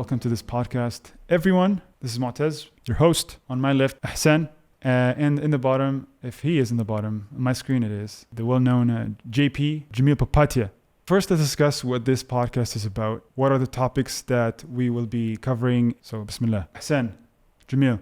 welcome to this podcast. Everyone, this is Mu'taz, your host. On my left, Ihsan, and in the bottom, if he is in the bottom, on my screen it is, the well-known JP, Jamil Popatia. First, let's discuss what this podcast is about. What are the topics that we will be covering? So, Bismillah. Ihsan, Jamil,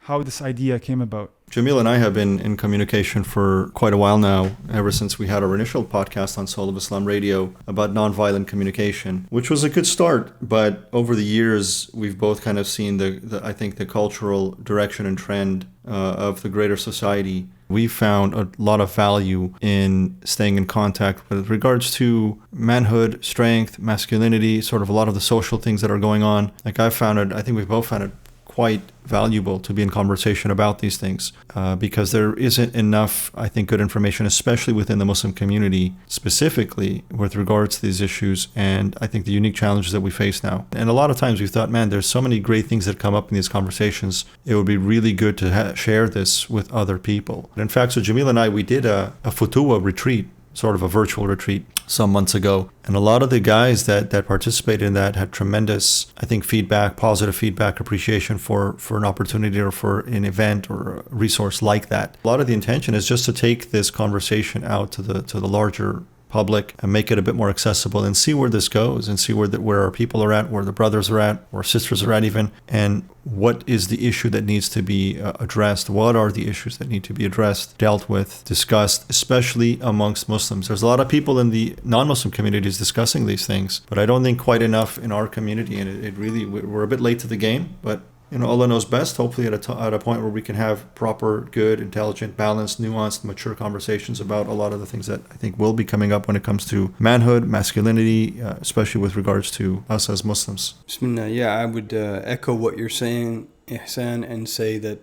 how this idea came about. Jamil and I have been in communication for quite a while now, ever since we had our initial podcast on Soul of Islam Radio about nonviolent communication, which was a good start. But over the years, we've both kind of seen the cultural direction and trend of the greater society. We found a lot of value in staying in contact with regards to manhood, strength, masculinity, sort of a lot of the social things that are going on. Like I think we've both found it quite valuable to be in conversation about these things because there isn't enough, I think, good information, especially within the Muslim community, specifically with regards to these issues and I think the unique challenges that we face now. And a lot of times we thought, man, there's so many great things that come up in these conversations. It would be really good to share this with other people. In fact, so Jamil and I, we did a Futuwa retreat, sort of a virtual retreat some months ago. And a lot of the guys that participated in that had tremendous, I think, feedback, positive feedback, appreciation for an opportunity or for an event or a resource like that. A lot of the intention is just to take this conversation out to the larger public and make it a bit more accessible and see where this goes and see where our people are at, where the brothers are at, where sisters are at even, and what is the issue that needs to be addressed? What are the issues that need to be addressed, dealt with, discussed, especially amongst Muslims? There's a lot of people in the non-Muslim communities discussing these things, but I don't think quite enough in our community, and it really, we're a bit late to the game, but Allah knows best, hopefully at a point where we can have proper, good, intelligent, balanced, nuanced, mature conversations about a lot of the things that I think will be coming up when it comes to manhood, masculinity, especially with regards to us as Muslims. Bismillah. Yeah, I would echo what you're saying, Ihsan, and say that,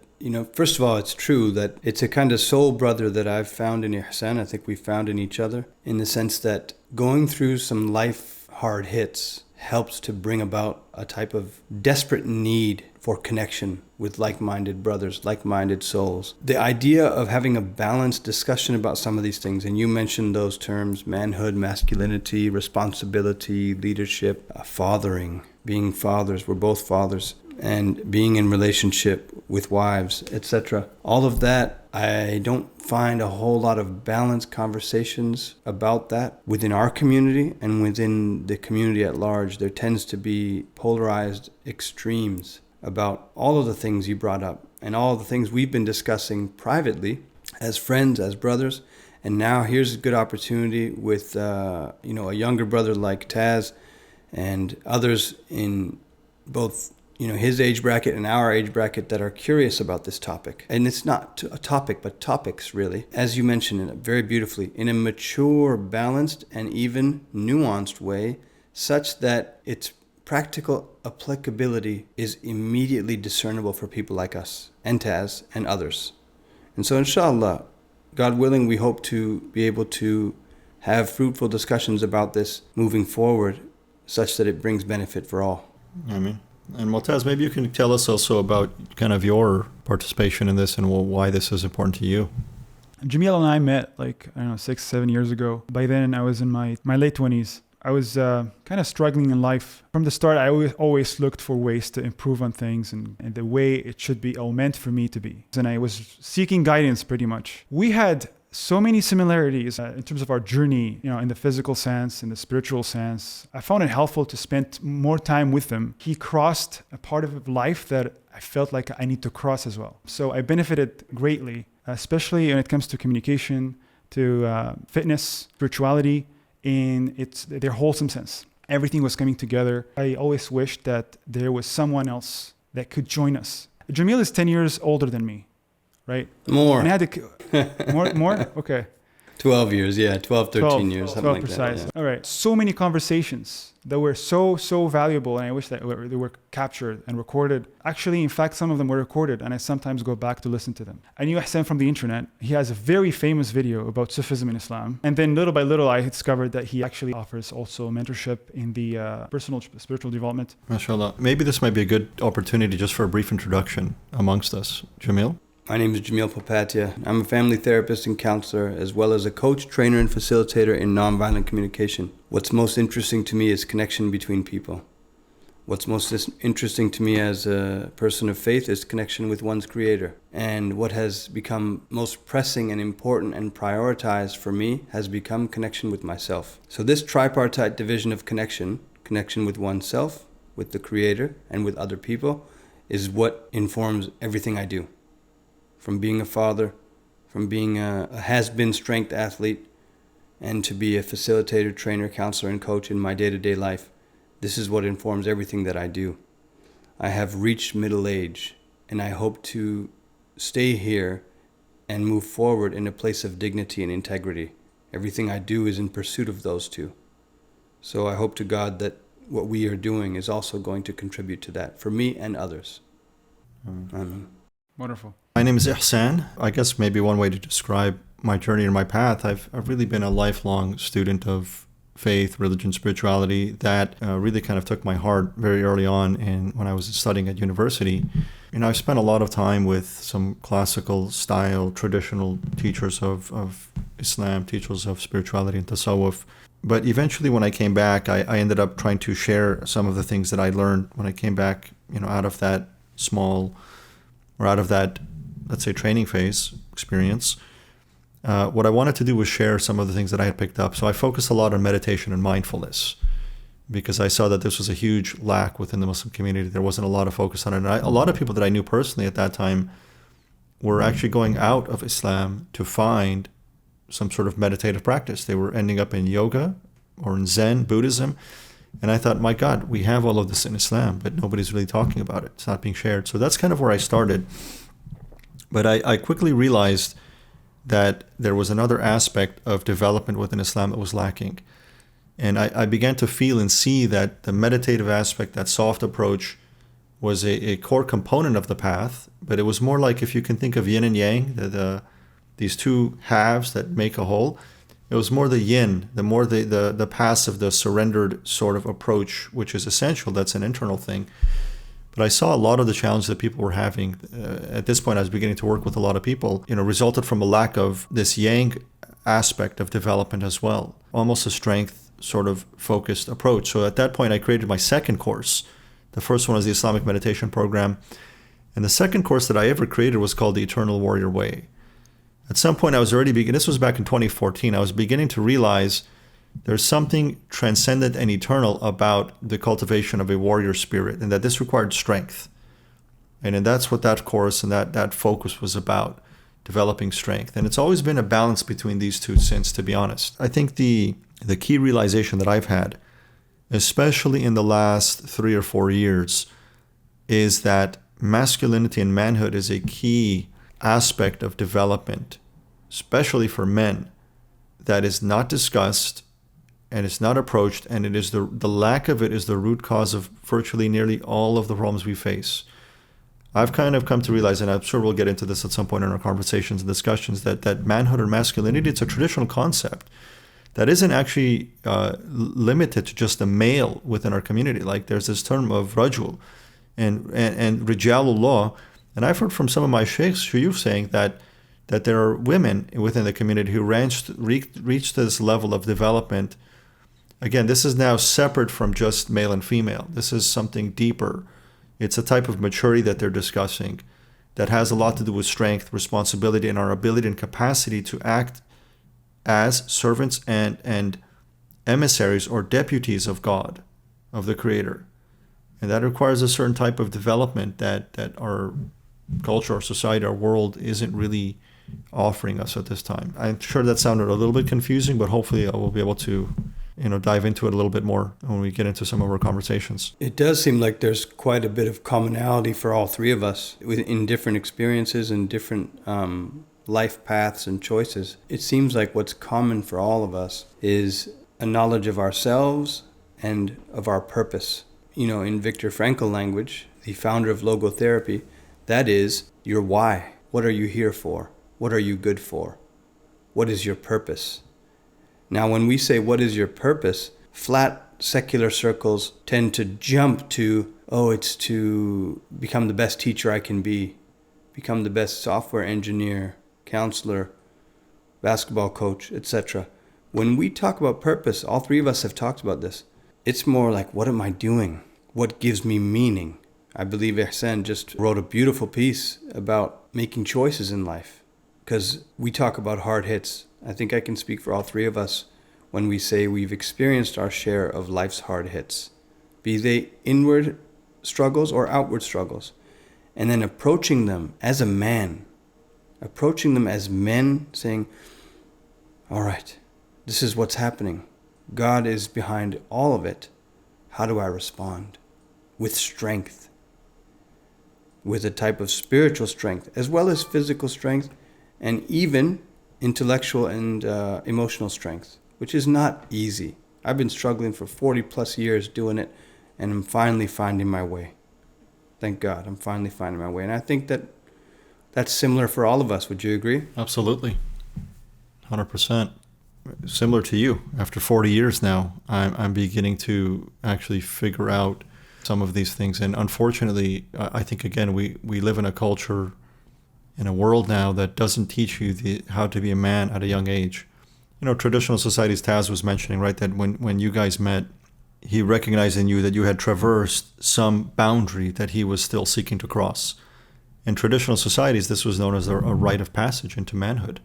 first of all, it's true that it's a kind of soul brother that I've found in Ihsan. I think we found in each other in the sense that going through some life hard hits helps to bring about a type of desperate need for connection with like-minded brothers, like-minded souls. The idea of having a balanced discussion about some of these things, and you mentioned those terms, manhood, masculinity, responsibility, leadership, fathering, being fathers, we're both fathers, and being in relationship with wives, etc. All of that, I don't find a whole lot of balanced conversations about that within our community and within the community at large. There tends to be polarized extremes about all of the things you brought up and all of the things we've been discussing privately as friends, as brothers. And now here's a good opportunity with a younger brother like Taz and others in both his age bracket and our age bracket that are curious about this topic. And it's not a topic, but topics, really. As you mentioned very beautifully, in a mature, balanced, and even nuanced way, such that its practical applicability is immediately discernible for people like us, and Taz, and others. And so, inshallah, God willing, we hope to be able to have fruitful discussions about this moving forward, such that it brings benefit for all. Ameen. And Mu'taz, maybe you can tell us also about kind of your participation in this and why this is important to you. Jamil and I met 6-7 years ago. By then I was in my late 20s. I was kind of struggling in life. From the start, I always looked for ways to improve on things and the way it should be or meant for me to be. And I was seeking guidance pretty much. We had so many similarities in terms of our journey, in the physical sense, in the spiritual sense. I found it helpful to spend more time with him. He crossed a part of life that I felt like I need to cross as well. So I benefited greatly, especially when it comes to communication, to fitness, spirituality, in their wholesome sense. Everything was coming together. I always wished that there was someone else that could join us. Jamil is 10 years older than me. Right? More. And I had to, more? Okay. 12 years, yeah. 13 years, something 12 like precise. that. Yeah. All right. So many conversations that were so valuable, and I wish that they were captured and recorded. Actually, in fact, some of them were recorded, and I sometimes go back to listen to them. I knew Ihsan from the internet. He has a very famous video about Sufism in Islam. And then little by little, I discovered that he actually offers also mentorship in the personal spiritual development. MashaAllah. Maybe this might be a good opportunity just for a brief introduction amongst us. Jamil? My name is Jamil Popatia. I'm a family therapist and counselor, as well as a coach, trainer, and facilitator in nonviolent communication. What's most interesting to me is connection between people. What's most interesting to me as a person of faith is connection with one's Creator. And what has become most pressing and important and prioritized for me has become connection with myself. So this tripartite division of connection with oneself, with the Creator, and with other people, is what informs everything I do. From being a father, from being a has-been strength athlete, and to be a facilitator, trainer, counselor, and coach in my day-to-day life. This is what informs everything that I do. I have reached middle age, and I hope to stay here and move forward in a place of dignity and integrity. Everything I do is in pursuit of those two. So I hope to God that what we are doing is also going to contribute to that for me and others. Amen. Wonderful. My name is Ihsan. I guess maybe one way to describe my journey and my path, I've really been a lifelong student of faith, religion, spirituality that really kind of took my heart very early on. And when I was studying at university, I spent a lot of time with some classical style, traditional teachers of Islam, teachers of spirituality and tasawwuf. But eventually when I came back, I ended up trying to share some of the things that I learned when I came back, out of that out of that, let's say, training phase experience. What I wanted to do was share some of the things that I had picked up. So I focused a lot on meditation and mindfulness because I saw that this was a huge lack within the Muslim community. There wasn't a lot of focus on it. And a lot of people that I knew personally at that time were actually going out of Islam to find some sort of meditative practice. They were ending up in yoga or in Zen, Buddhism. And I thought, my God, we have all of this in Islam, but nobody's really talking about it. It's not being shared. So that's kind of where I started. But I quickly realized that there was another aspect of development within Islam that was lacking. And I began to feel and see that the meditative aspect, that soft approach, was a core component of the path. But it was more like, if you can think of yin and yang, these two halves that make a whole, it was more the yin, the passive, the surrendered sort of approach, which is essential. That's an internal thing. But I saw a lot of the challenges that people were having. At this point, I was beginning to work with a lot of people, resulted from a lack of this yang aspect of development as well, almost a strength sort of focused approach. So at that point, I created my second course. The first one was the Islamic Meditation Program. And the second course that I ever created was called the Eternal Warrior Way. At some point, I was already this was back in 2014, I was beginning to realize there's something transcendent and eternal about the cultivation of a warrior spirit, and that this required strength. And that's what that course and that focus was about, developing strength. And it's always been a balance between these two since, to be honest. I think the key realization that I've had, especially in the last 3 or 4 years, is that masculinity and manhood is a key aspect of development, especially for men, that is not discussed and it's not approached, and it is the lack of it is the root cause of virtually nearly all of the problems we face. I've kind of come to realize, and I'm sure we'll get into this at some point in our conversations and discussions, that manhood or masculinity, it's a traditional concept that isn't actually limited to just the male within our community. Like there's this term of rajul and rijalullah, and I've heard from some of my sheikhs, shuyukh, saying that there are women within the community who reached this level of development. Again, this is now separate from just male and female. This is something deeper. It's a type of maturity that they're discussing that has a lot to do with strength, responsibility, and our ability and capacity to act as servants and emissaries or deputies of God, of the Creator. And that requires a certain type of development that our culture, our society, our world isn't really offering us at this time. I'm sure that sounded a little bit confusing, but hopefully I will be able to dive into it a little bit more when we get into some of our conversations. It does seem like there's quite a bit of commonality for all three of us in different experiences and different life paths and choices. It seems like what's common for all of us is a knowledge of ourselves and of our purpose. In Viktor Frankl language, the founder of logotherapy, that is your why. What are you here for? What are you good for? What is your purpose? Now, when we say, what is your purpose, flat secular circles tend to jump to, it's to become the best teacher I can be, become the best software engineer, counselor, basketball coach, etc. When we talk about purpose, all three of us have talked about this. It's more like, what am I doing? what gives me meaning. I believe Ihsan just wrote a beautiful piece about making choices in life, because we talk about hard hits. I think I can speak for all three of us when we say we've experienced our share of life's hard hits, be they inward struggles or outward struggles, and then approaching them as a man, saying, all right, this is what's happening. God is behind all of it. How do I respond? With strength, with a type of spiritual strength, as well as physical strength, and even intellectual and emotional strength, which is not easy. I've been struggling for 40 plus years doing it, and I'm finally finding my way. Thank God, I'm finally finding my way. And I think that that's similar for all of us. Would you agree? Absolutely. 100%. Similar to you, after 40 years now, I'm beginning to actually figure out some of these things. And unfortunately, I think, again, we live in a culture, in a world now that doesn't teach you how to be a man at a young age. You know, traditional societies, Taz was mentioning, right, that when you guys met, he recognized in you that you had traversed some boundary that he was still seeking to cross. In traditional societies, this was known as a rite of passage into manhood.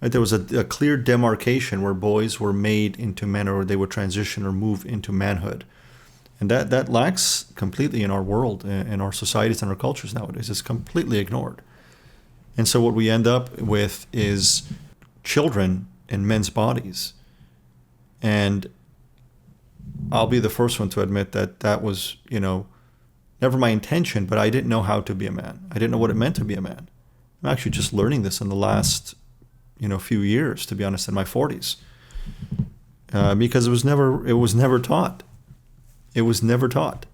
Right? There was a clear demarcation where boys were made into men, or they would transition or move into manhood. And that lacks completely in our world, in our societies and our cultures nowadays. It's completely ignored. And so what we end up with is children in men's bodies. And I'll be the first one to admit that was, never my intention, but I didn't know how to be a man. I didn't know what it meant to be a man. I'm actually just learning this in the last, few years, to be honest, in my 40s. Because it was never taught. It was never taught.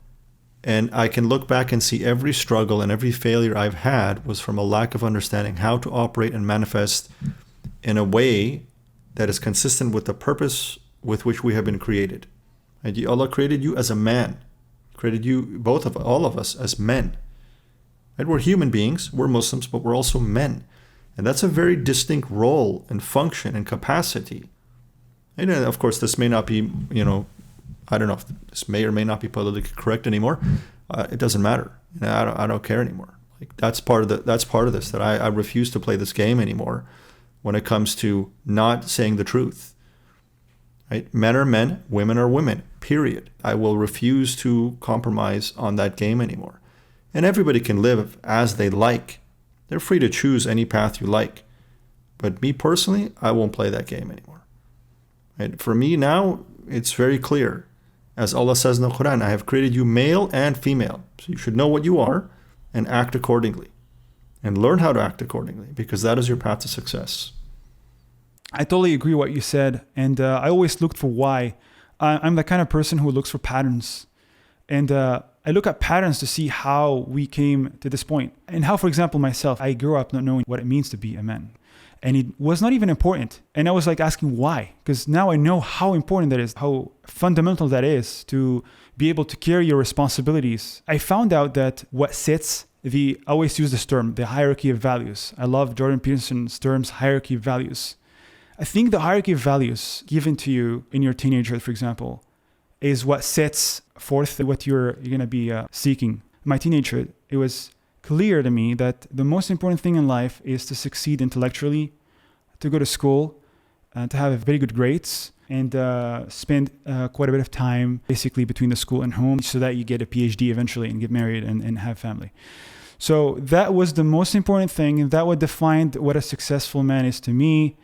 And I can look back and see every struggle and every failure I've had was from a lack of understanding how to operate and manifest in a way that is consistent with the purpose with which we have been created. And Allah created you as a man, created you, all of us, as men. Right? We're human beings, we're Muslims, but we're also men. And that's a very distinct role and function and capacity. And of course, this may not be, I don't know if this may or may not be politically correct anymore. It doesn't matter. I don't care anymore. Like that's part of this, that I refuse to play this game anymore when it comes to not saying the truth. Right? Men are men, women are women, period. I will refuse to compromise on that game anymore. And everybody can live as they like. They're free to choose any path you like. But me personally, I won't play that game anymore. Right? For me now, it's very clear. As Allah says in the Quran, I have created you male and female. So you should know what you are and act accordingly. And learn how to act accordingly, because that is your path to success. I totally agree with what you said. And I always looked for why. I'm the kind of person who looks for patterns. And I look at patterns to see how we came to this point. And how, for example, myself, I grew up not knowing what it means to be a man. And it was not even important. And I was like asking why, because now I know how important that is, how fundamental that is to be able to carry your responsibilities. I found out that what sits I always use this term, the hierarchy of values. I love Jordan Peterson's terms, hierarchy of values. I think the hierarchy of values given to you in your teenagehood, for example, is what sets forth what you're going to be seeking. In my teenagehood, it was clear to me that the most important thing in life is to succeed intellectually, to go to school, to have very good grades, and spend quite a bit of time basically between the school and home so that you get a PhD eventually and get married and have family. So that was the most important thing, and that would define what a successful man is to me.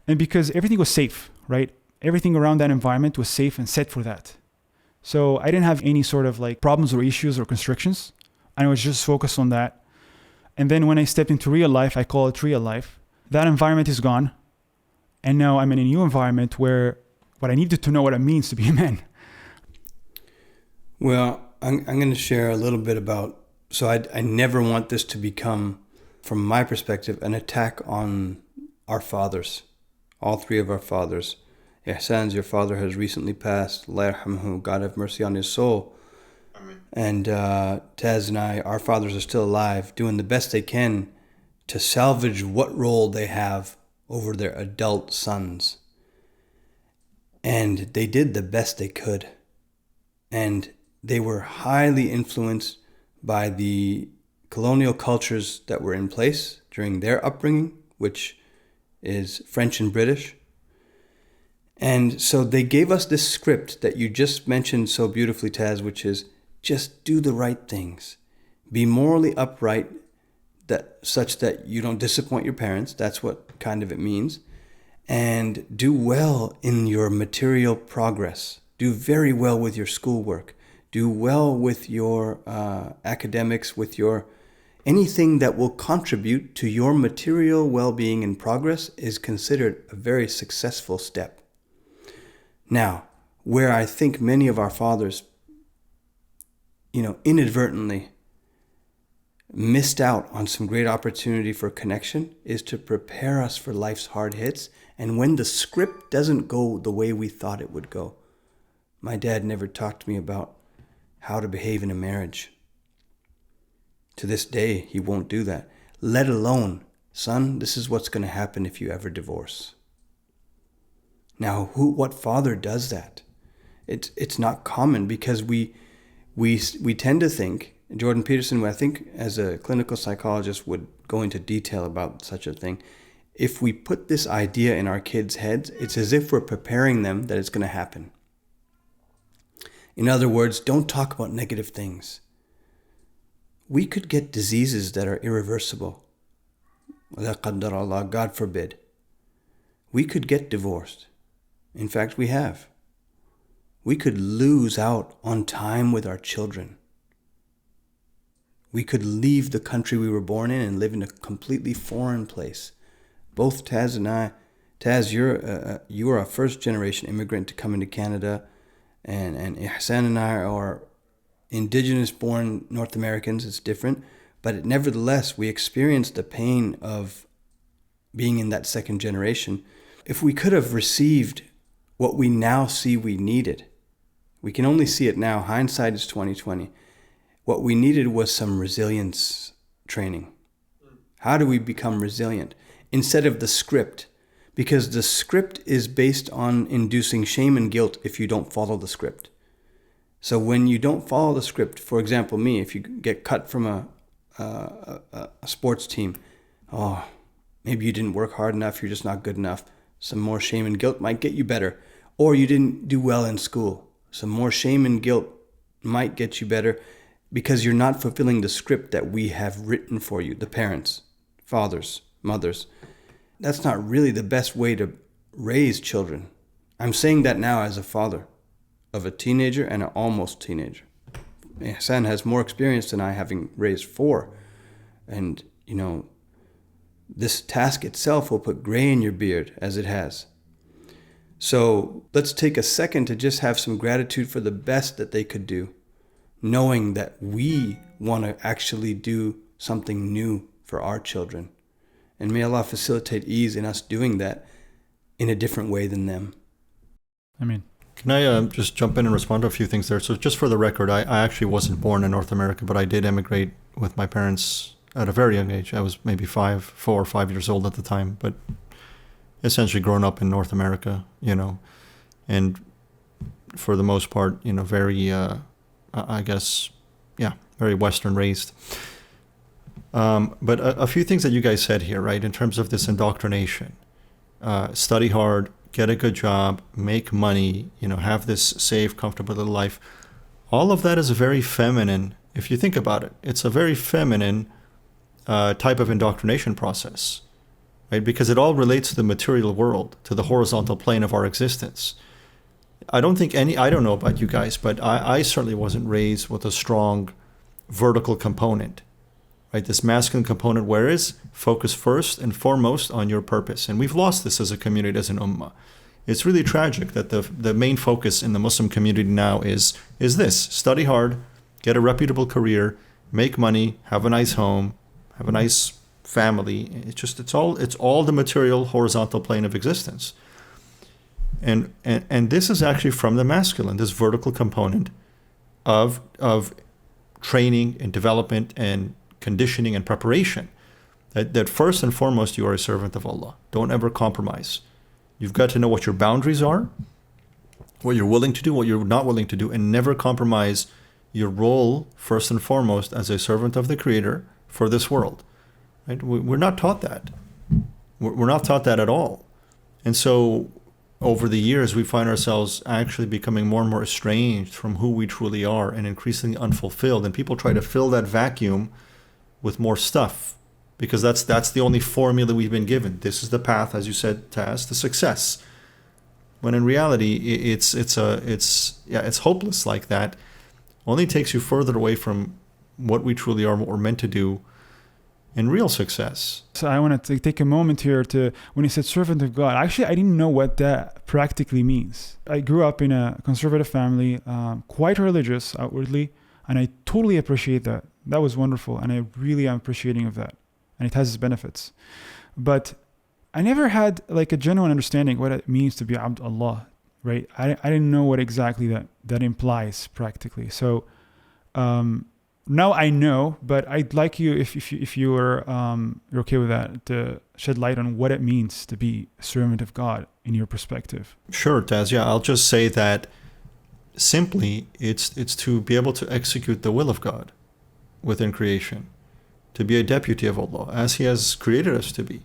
And because everything was safe, right? Everything around that environment was safe and set for that. So I didn't have any sort of like problems or issues or constrictions. I was just focused on that. And then when I stepped into real life, I call it real life, that environment is gone. And now I'm in a new environment where what I needed to know what it means to be a man. Well, I'm going to share a little bit about, so I never want this to become, from my perspective, an attack on our fathers, all three of our fathers. Ihsan's, your father has recently passed. Allah yarhamhu, God have mercy on his soul. Amen. And Taz and I, our fathers are still alive, doing the best they can to salvage what role they have over their adult sons. And they did the best they could. And they were highly influenced by the colonial cultures that were in place during their upbringing, which is French and British. And so they gave us this script that you just mentioned so beautifully, Taz, which is just do the right things. Be morally upright, that such that you don't disappoint your parents. That's what kind of it means. And do well in your material progress. Do very well with your schoolwork. Do well with your academics, with your anything that will contribute to your material well-being and progress is considered a very successful step. Now, where I think many of our fathers, inadvertently missed out on some great opportunity for connection is to prepare us for life's hard hits. And when the script doesn't go the way we thought it would go, my dad never talked to me about how to behave in a marriage. To this day, he won't do that. Let alone, son, this is what's going to happen if you ever divorce. Now, what father does that? It's not common because we tend to think, Jordan Peterson, I think as a clinical psychologist would go into detail about such a thing. If we put this idea in our kids' heads, it's as if we're preparing them that it's going to happen. In other words, don't talk about negative things. We could get diseases that are irreversible. God forbid. We could get divorced. In fact, we have. We could lose out on time with our children. We could leave the country we were born in and live in a completely foreign place. Both Taz and I, Taz, you are a first-generation immigrant to come into Canada, and Ihsan and I are indigenous-born North Americans. It's different, but nevertheless, we experienced the pain of being in that second generation. If we could have received what we now see we needed, we can only see it now. Hindsight is 20/20. What we needed was some resilience training. How do we become resilient? Instead of the script, because the script is based on inducing shame and guilt if you don't follow the script. So when you don't follow the script, for example, me, if you get cut from a sports team, maybe you didn't work hard enough, you're just not good enough. Some more shame and guilt might get you better. Or you didn't do well in school. Some more shame and guilt might get you better because you're not fulfilling the script that we have written for you, the parents, fathers, mothers. That's not really the best way to raise children. I'm saying that now as a father of a teenager and an almost teenager. Ihsan has more experience than I, having raised 4. And, this task itself will put gray in your beard as it has. So let's take a second to just have some gratitude for the best that they could do, knowing that we want to actually do something new for our children. And may Allah facilitate ease in us doing that in a different way than them. Amen. Can I just jump in and respond to a few things there? So just for the record, I actually wasn't born in North America, but I did emigrate with my parents at a very young age. I was maybe 4 or 5 years old at the time, but essentially grown up in North America, and for the most part, very, very Western raised. But a few things that you guys said here, right, in terms of this indoctrination, study hard, get a good job, make money, have this safe, comfortable little life. All of that is very feminine. If you think about it, it's a very feminine type of indoctrination process, right? Because it all relates to the material world, to the horizontal plane of our existence. I don't know about you guys, but I certainly wasn't raised with a strong vertical component, right? This masculine component, where is focus first and foremost on your purpose. And we've lost this as a community, as an ummah. It's really tragic that the main focus in the Muslim community now is this: study hard, get a reputable career, make money, have a nice home, have a nice family. It's all the material horizontal plane of existence. And this is actually from the masculine, this vertical component of training and development and conditioning and preparation. That first and foremost, you are a servant of Allah. Don't ever compromise. You've got to know what your boundaries are, what you're willing to do, what you're not willing to do, and never compromise your role, first and foremost, as a servant of the Creator for this world. Right? We're not taught that. We're not taught that at all. And so over the years, we find ourselves actually becoming more and more estranged from who we truly are and increasingly unfulfilled. And people try to fill that vacuum with more stuff, because that's the only formula we've been given. This is the path, as you said, Taz, to success. When in reality, it's hopeless like that. Only takes you further away from what we truly are, what we're meant to do in real success. So I want to take a moment here to, when you said servant of God, actually, I didn't know what that practically means. I grew up in a conservative family, quite religious outwardly, and I totally appreciate that. That was wonderful, and I really am appreciating of that. And it has its benefits. But I never had like a genuine understanding what it means to be Abd Allah, right? I didn't know what exactly that implies practically. So now I know, but I'd like you, if you're okay with that, to shed light on what it means to be a servant of God in your perspective. Sure, Taz. Yeah, I'll just say that simply it's to be able to execute the will of God within creation, to be a deputy of Allah as He has created us to be.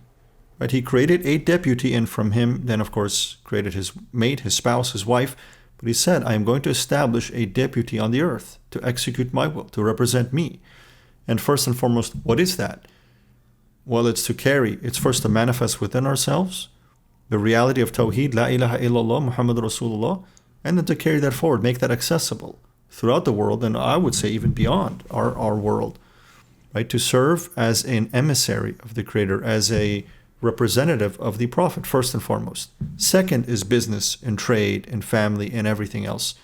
Right? He created a deputy, and from him then of course created his mate, his spouse, his wife. But He said, I am going to establish a deputy on the earth to execute my will, to represent me. And first and foremost, what is that? Well, it's first to manifest within ourselves the reality of Tawheed, La ilaha illallah, Muhammad Rasulullah, and then to carry that forward, make that accessible throughout the world, and I would say even beyond our world, right? To serve as an emissary of the Creator, as a representative of the Prophet, first and foremost. Second is business and trade and family and everything else.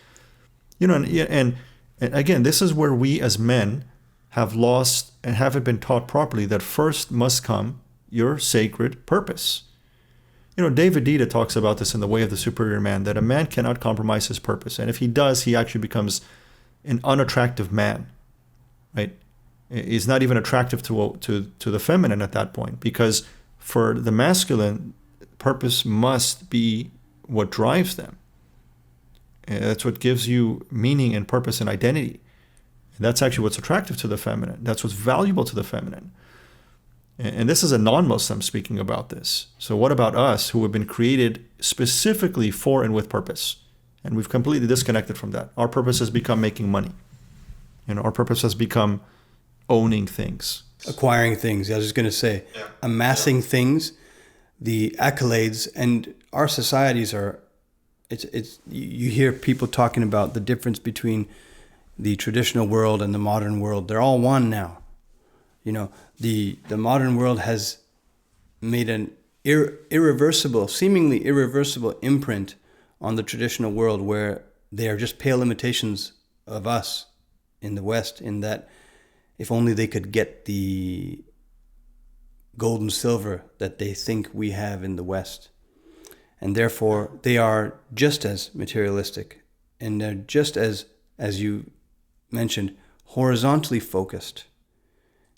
And again, this is where we as men have lost and haven't been taught properly that first must come your sacred purpose. David Dita talks about this in The Way of the Superior Man, that a man cannot compromise his purpose. And if he does, he actually becomes an unattractive man, right? He's not even attractive to the feminine at that point, because for the masculine, purpose must be what drives them. And that's what gives you meaning and purpose and identity. And that's actually what's attractive to the feminine. That's what's valuable to the feminine. And this is a non-Muslim speaking about this. So what about us who have been created specifically for and with purpose? And we've completely disconnected from that. Our purpose has become making money. Our purpose has become owning things. Acquiring things. I was just going to say, amassing things, the accolades, and our societies are, you hear people talking about the difference between the traditional world and the modern world. They're all one now. The modern world has made an seemingly irreversible imprint on the traditional world, where they are just pale imitations of us in the West, in that if only they could get the gold and silver that they think we have in the West. And therefore, they are just as materialistic, and they're just as you mentioned, horizontally focused.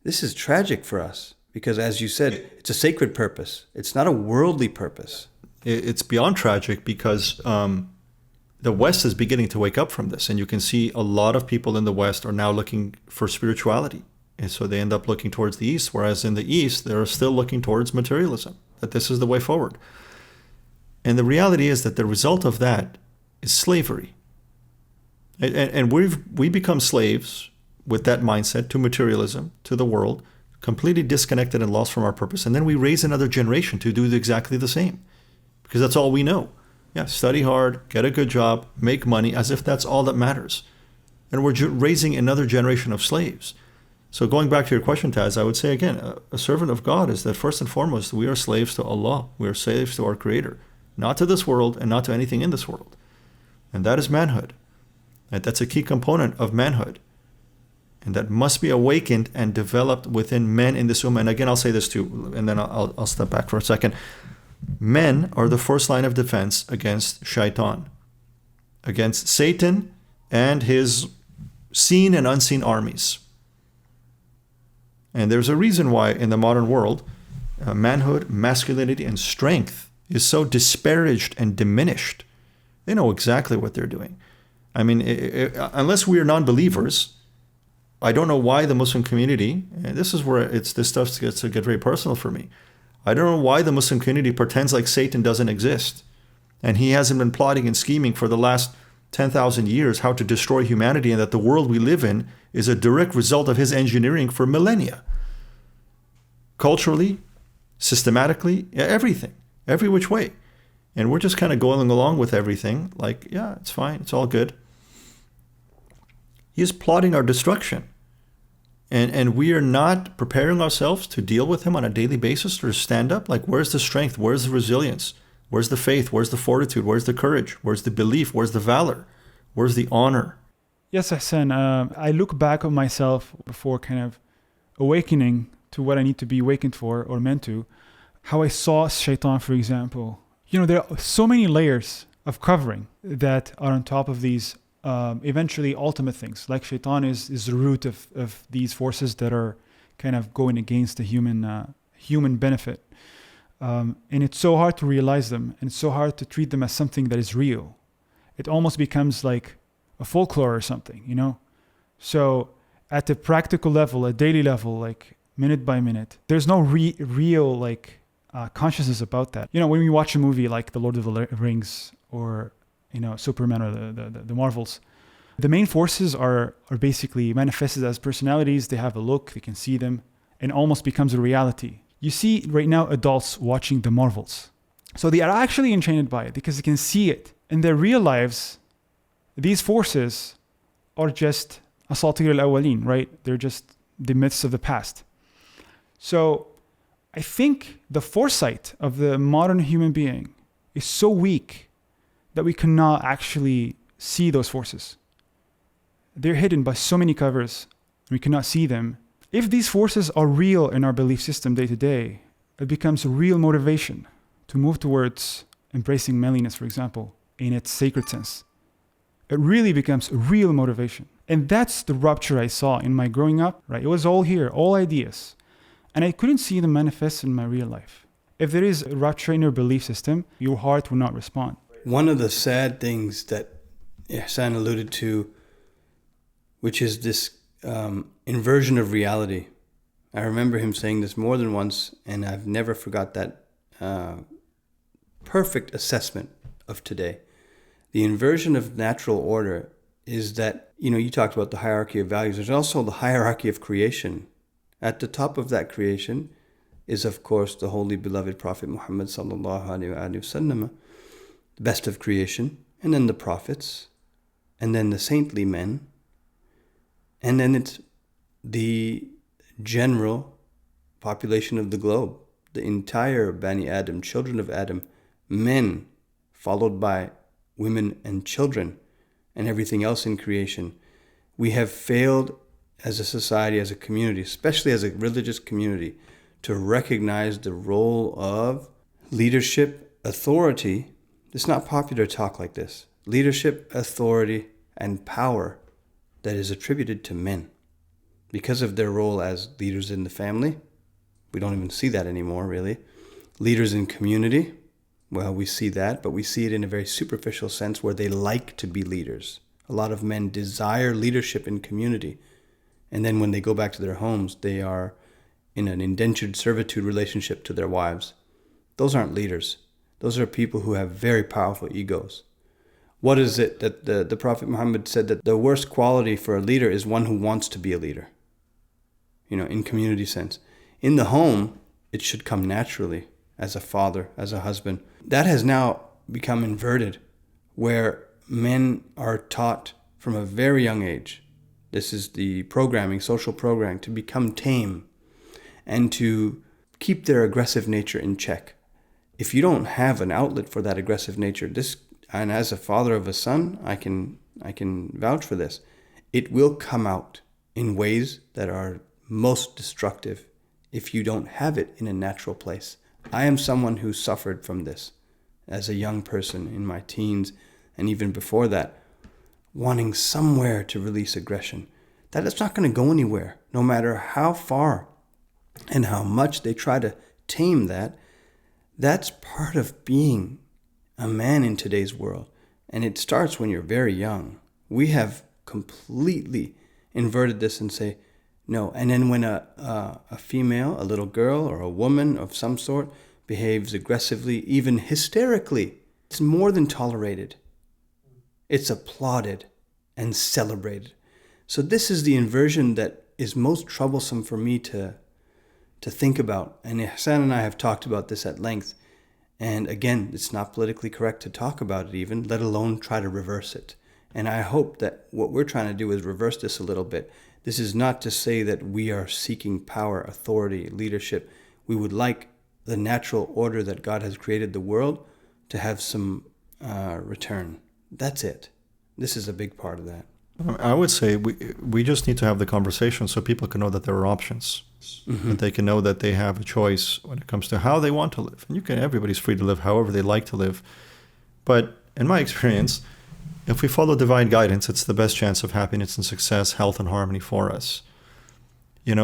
This is tragic for us, because as you said, it's a sacred purpose. It's not a worldly purpose. It's beyond tragic, because the West is beginning to wake up from this. And you can see a lot of people in the West are now looking for spirituality. And so they end up looking towards the East, whereas in the East, they're still looking towards materialism, that this is the way forward. And the reality is that the result of that is slavery. And we become slaves with that mindset to materialism, to the world, completely disconnected and lost from our purpose. And then we raise another generation to do exactly the same, because that's all we know. Yeah, study hard, get a good job, make money, as if that's all that matters. And we're raising another generation of slaves. So going back to your question, Taz, I would say again, a servant of God is that first and foremost, we are slaves to Allah. We are slaves to our Creator, not to this world and not to anything in this world. And that is manhood. And that's a key component of manhood. And that must be awakened and developed within men in this ummah. And again, I'll say this too, and then I'll step back for a second. Men are the first line of defense against shaitan, against Satan and his seen and unseen armies. And there's a reason why in the modern world, manhood, masculinity, and strength is so disparaged and diminished. They know exactly what they're doing. I mean, unless we are non-believers, I don't know why the Muslim community, and this is where this stuff gets to get very personal for me. I don't know why the Muslim community pretends like Satan doesn't exist. And he hasn't been plotting and scheming for the last 10,000 years how to destroy humanity, and that the world we live in is a direct result of his engineering for millennia. Culturally, systematically, everything, every which way. And we're just kind of going along with everything like, yeah, it's fine, it's all good. He is plotting our destruction. And we are not preparing ourselves to deal with him on a daily basis or to stand up. Like, where's the strength? Where's the resilience? Where's the faith? Where's the fortitude? Where's the courage? Where's the belief? Where's the valor? Where's the honor? Yes, Ihsan. I look back on myself before kind of awakening to what I need to be awakened for or meant to, how I saw Shaitan, for example. You know, there are so many layers of covering that are on top of these eventually ultimate things. Like Shaitan is the root of these forces that are kind of going against the human benefit. And it's so hard to realize them, and it's so hard to treat them as something that is real. It almost becomes like a folklore or something, you know? So at the practical level, a daily level, like minute by minute, there's no real like consciousness about that. You know, when we watch a movie like The Lord of the Rings or, you know, Superman or the Marvels, the main forces are basically manifested as personalities. They have a look, they can see them, and almost becomes a reality. You see right now adults watching the Marvels. So they are actually enchanted by it because they can see it. In their real lives, these forces are just asatir al-awwalin, right? They're just the myths of the past. So I think the foresight of the modern human being is so weak that we cannot actually see those forces. They're hidden by so many covers. We cannot see them. If these forces are real in our belief system day to day, it becomes a real motivation to move towards embracing manliness, for example, in its sacred sense. It really becomes a real motivation. And that's the rupture I saw in my growing up, right? It was all here, all ideas. And I couldn't see them manifest in my real life. If there is a rupture in your belief system, your heart will not respond. One of the sad things that Ihsan alluded to, which is this inversion of reality. I remember him saying this more than once, and I've never forgot that perfect assessment of today. The inversion of natural order is that, you know, you talked about the hierarchy of values. There's also the hierarchy of creation. At the top of that creation is, of course, the holy beloved Prophet Muhammad sallallahu alaihi wasallam, the best of creation, and then the prophets, and then the saintly men, and then it's the general population of the globe, the entire Bani Adam, children of Adam, men, followed by women and children, and everything else in creation. We have failed as a society, as a community, especially as a religious community, to recognize the role of leadership, authority. It's not popular to talk like this. Leadership, authority, and power that is attributed to men because of their role as leaders in the family. We don't even see that anymore, really. Leaders in community, well, we see that, but we see it in a very superficial sense where they like to be leaders. A lot of men desire leadership in community. And then when they go back to their homes, they are in an indentured servitude relationship to their wives. Those aren't leaders. Those are people who have very powerful egos. What is it that the Prophet Muhammad said that the worst quality for a leader is one who wants to be a leader? You know, in community sense. In the home, it should come naturally as a father, as a husband. That has now become inverted, where men are taught from a very young age. This is the programming, social programming, to become tame and to keep their aggressive nature in check. If you don't have an outlet for that aggressive nature, and as a father of a son, I can vouch for this, it will come out in ways that are most destructive if you don't have it in a natural place. I am someone who suffered from this as a young person in my teens and even before that, wanting somewhere to release aggression. That is not going to go anywhere, no matter how far and how much they try to tame that. That's part of being a man in today's world. And it starts when you're very young, We have completely inverted this and say, no. And then when a female, a little girl or a woman of some sort behaves aggressively, even hysterically, it's more than tolerated. It's applauded and celebrated. So this is the inversion that is most troublesome for me to think about. And Ihsan and I have talked about this at length. And again, it's not politically correct to talk about it even, let alone try to reverse it. And I hope that what we're trying to do is reverse this a little bit. This is not to say that we are seeking power, authority, leadership. We would like the natural order that God has created the world to have some return. That's it. This is a big part of that. I would say we just need to have the conversation so people can know that there are options. Mm-hmm. That they can know that they have a choice when it comes to how they want to live. And everybody's free to live however they like to live. But in my experience, if we follow divine guidance, it's the best chance of happiness and success, health and harmony for us.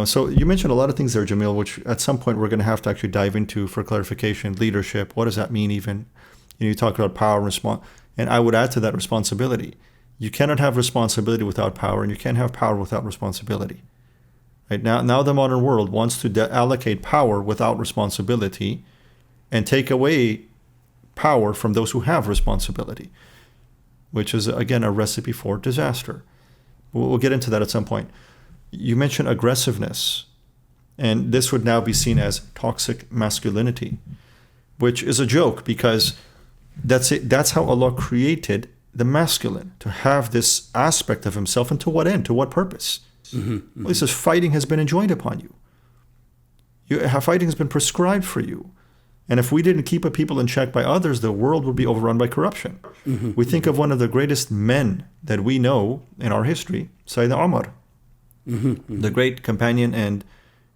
So you mentioned a lot of things there, Jamil, which at some point we're going to have to actually dive into for clarification. Leadership, what does that mean even? You talk about power and response. And I would add to that responsibility. You cannot have responsibility without power, and you can't have power without responsibility. Right now the modern world wants to allocate power without responsibility and take away power from those who have responsibility, which is, again, a recipe for disaster. We'll get into that at some point. You mentioned aggressiveness, and this would now be seen as toxic masculinity, which is a joke because that's how Allah created the masculine, to have this aspect of himself, and to what end, to what purpose? Mm-hmm, mm-hmm. Well, he says fighting has been enjoined upon you. Fighting has been prescribed for you. And if we didn't keep a people in check by others, the world would be overrun by corruption. Mm-hmm, we think of one of the greatest men that we know in our history, Sayyidina Umar, the great companion and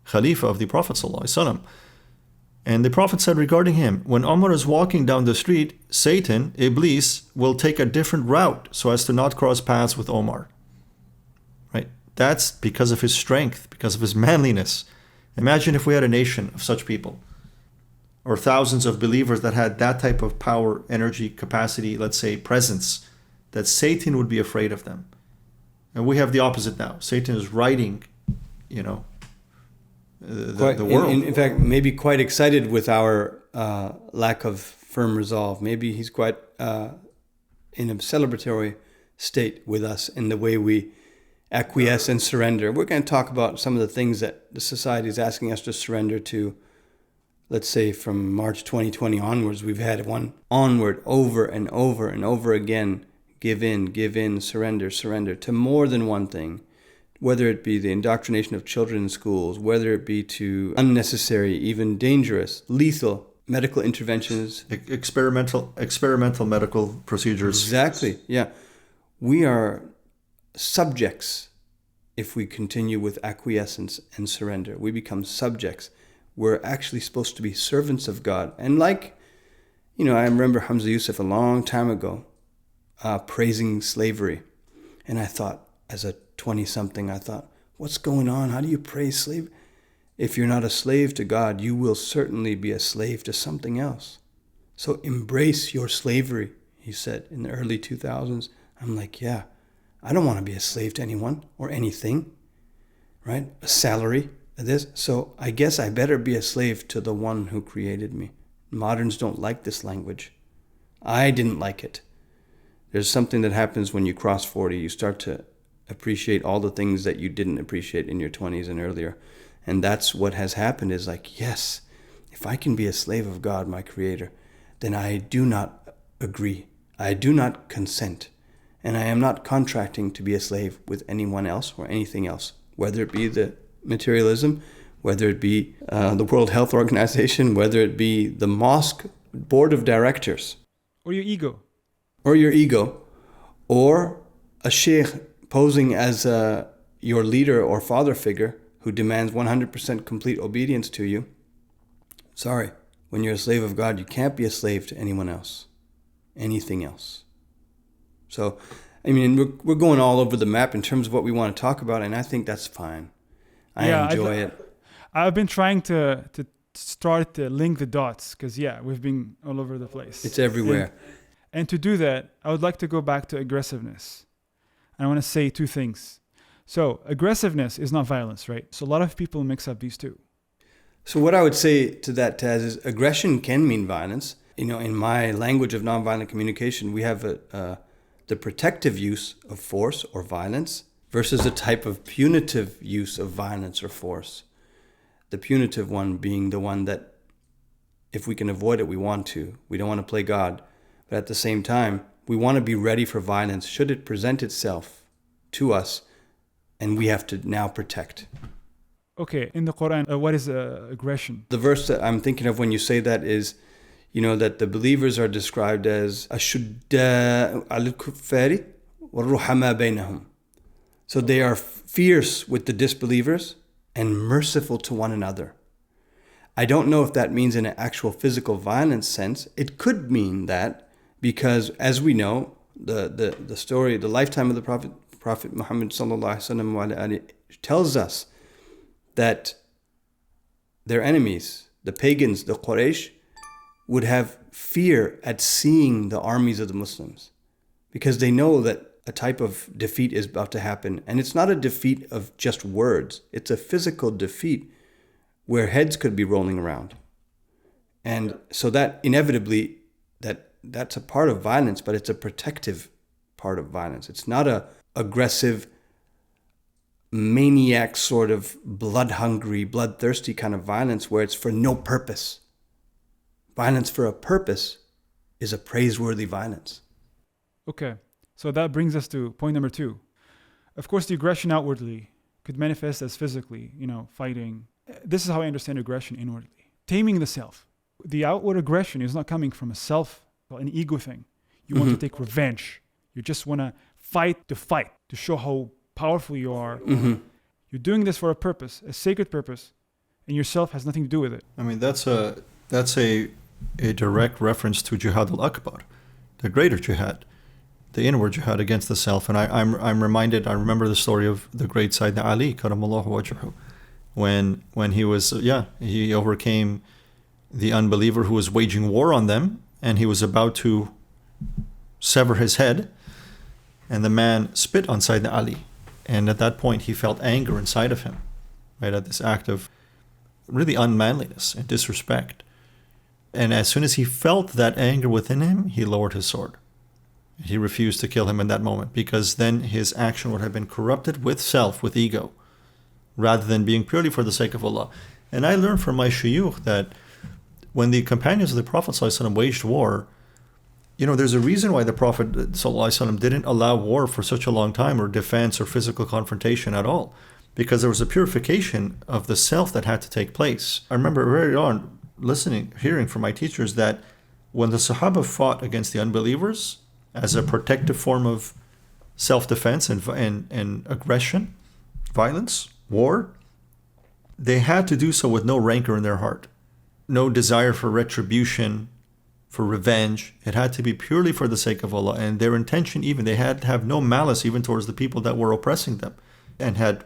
Khalifa of the Prophet ﷺ. And the Prophet said regarding him, when Umar is walking down the street, Satan, Iblis, will take a different route so as to not cross paths with Umar. Right? That's because of his strength, because of his manliness. Imagine if we had a nation of such people, or thousands of believers that had that type of power, energy, capacity, let's say presence, that Satan would be afraid of them. And we have the opposite now. Satan is riding, the world. In fact, maybe quite excited with our lack of firm resolve. Maybe he's quite in a celebratory state with us in the way we acquiesce and surrender. We're going to talk about some of the things that the society is asking us to surrender to. Let's say from March 2020 onwards, we've had one onward over and over and over again. Give in, surrender to more than one thing. Whether it be the indoctrination of children in schools, whether it be to unnecessary, even dangerous, lethal medical interventions. Experimental medical procedures. Exactly, yeah. We are subjects if we continue with acquiescence and surrender. We become subjects. We're actually supposed to be servants of God. And I remember Hamza Yusuf a long time ago praising slavery. And I thought, as a 20-something, I thought, what's going on? How do you praise slavery? If you're not a slave to God, you will certainly be a slave to something else. So embrace your slavery, he said in the early 2000s. I'm like, yeah, I don't want to be a slave to anyone or anything, right? A salary, this. So I guess I better be a slave to the one who created me. Moderns don't like this language. I didn't like it. There's something that happens when you cross 40. You start to appreciate all the things that you didn't appreciate in your 20s and earlier. And that's what has happened is yes, if I can be a slave of God, my creator, then I do not agree. I do not consent. And I am not contracting to be a slave with anyone else or anything else, whether it be the materialism, whether it be the World Health Organization, whether it be the mosque board of directors. Or your ego. Or a sheikh posing as your leader or father figure who demands 100% complete obedience to you. Sorry, when you're a slave of God, you can't be a slave to anyone else, anything else. So, we're going all over the map in terms of what we want to talk about, and I think that's fine. I enjoy it. I've been trying to start to link the dots because, we've been all over the place. It's everywhere. And to do that, I would like to go back to aggressiveness. I want to say two things. So aggressiveness is not violence, right? So a lot of people mix up these two. So what I would say to that, Taz, is aggression can mean violence. In my language of nonviolent communication, we have the protective use of force or violence versus a type of punitive use of violence or force. The punitive one being the one that if we can avoid it, we want to. We don't want to play God. But at the same time, we want to be ready for violence should it present itself to us, and we have to now protect. Okay, in the Quran, what is aggression? The verse that I'm thinking of when you say that is, that the believers are described as ashudda al-kuffari wa ruhama bainahum. So they are fierce with the disbelievers and merciful to one another. I don't know if that means in an actual physical violence sense. It could mean that because, as we know, the story, the lifetime of the Prophet Muhammad sallallahu alaihi wasallam tells us that their enemies, the pagans, the Quraysh, would have fear at seeing the armies of the Muslims because they know that a type of defeat is about to happen. And it's not a defeat of just words. It's a physical defeat where heads could be rolling around. And so that inevitably, that's a part of violence, but it's a protective part of violence. It's not a aggressive, maniac sort of blood-hungry, bloodthirsty kind of violence where it's for no purpose. Violence for a purpose is a praiseworthy violence. Okay, so that brings us to point number 2. Of course, the aggression outwardly could manifest as physically, fighting. This is how I understand aggression inwardly. Taming the self. The outward aggression is not coming from a self, an ego thing. You want to take revenge. You just want to fight, to show how powerful you are. You're doing this for a purpose, a sacred purpose, and yourself has nothing to do with it. I mean, that's a direct reference to Jihad al-Akbar, the greater jihad, the inward jihad against the self. And I remember the story of the great Sayyidina Ali, karamallahu wajhahu, when he overcame the unbeliever who was waging war on them, and he was about to sever his head, and the man spit on Sayyidina Ali. And at that point, he felt anger inside of him, right, at this act of really unmanliness and disrespect. And as soon as he felt that anger within him, he lowered his sword. He refused to kill him in that moment, because then his action would have been corrupted with self, with ego, rather than being purely for the sake of Allah. And I learned from my shuyukh that when the companions of the Prophet ﷺ waged war, there's a reason why the Prophet ﷺ didn't allow war for such a long time, or defense or physical confrontation at all, because there was a purification of the self that had to take place. I remember very on hearing from my teachers that when the Sahaba fought against the unbelievers as a protective form of self-defense and aggression, violence, war, they had to do so with no rancor in their heart, no desire for retribution, for revenge. It had to be purely for the sake of Allah. And their intention, they had to have no malice even towards the people that were oppressing them and had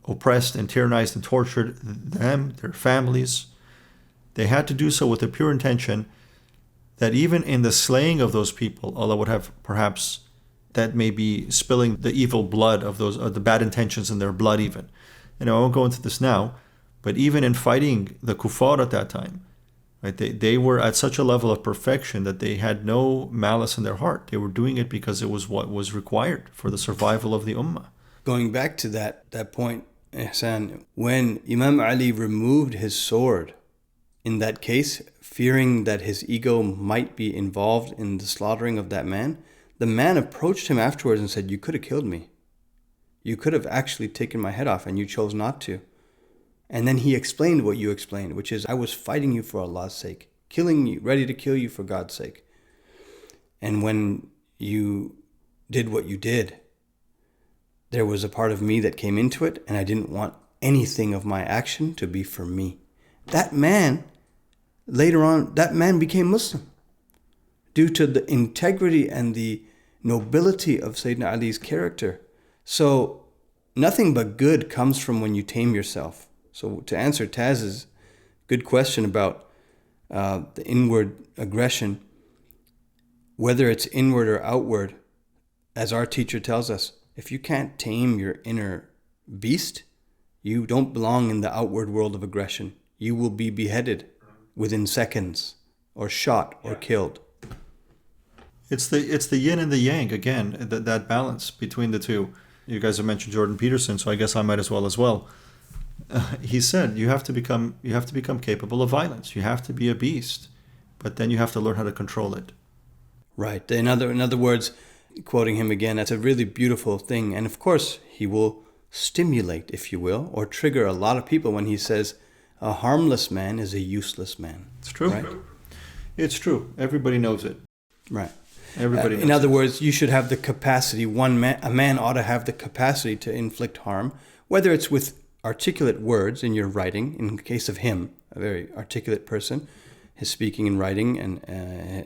oppressed and tyrannized and tortured them, their families. They had to do so with a pure intention that even in the slaying of those people, Allah would have perhaps that may be spilling the evil blood of those, the bad intentions in their blood even. I won't go into this now, but even in fighting the kuffar at that time, right, they were at such a level of perfection that they had no malice in their heart. They were doing it because it was what was required for the survival of the ummah. Going back to that point, Ihsan, when Imam Ali removed his sword, in that case, fearing that his ego might be involved in the slaughtering of that man, the man approached him afterwards and said, "You could have killed me. You could have actually taken my head off, and you chose not to." And then he explained what you explained, which is, I was fighting you for Allah's sake, killing you, ready to kill you for God's sake. And when you did what you did, there was a part of me that came into it, and I didn't want anything of my action to be for me. That man, later on, that man became Muslim due to the integrity and the nobility of Sayyidina Ali's character. So nothing but good comes from when you tame yourself. So to answer Taz's good question about the inward aggression, whether it's inward or outward, as our teacher tells us, if you can't tame your inner beast, you don't belong in the outward world of aggression. You will be beheaded within seconds, or shot, or killed. It's the yin and the yang again, that balance between the two. You guys have mentioned Jordan Peterson, so I guess I might as well. He said you have to become capable of violence. You have to be a beast, but then you have to learn how to control it. Right. In other words, quoting him again, that's a really beautiful thing. And of course, he will stimulate, if you will, or trigger a lot of people when he says, a harmless man is a useless man. It's true. Right? It's true. Everybody knows it. Right. Everybody knows in other it. words, you should have the capacity, a man ought to have the capacity to inflict harm, whether it's with articulate words in your writing, in the case of him, a very articulate person, his speaking and writing and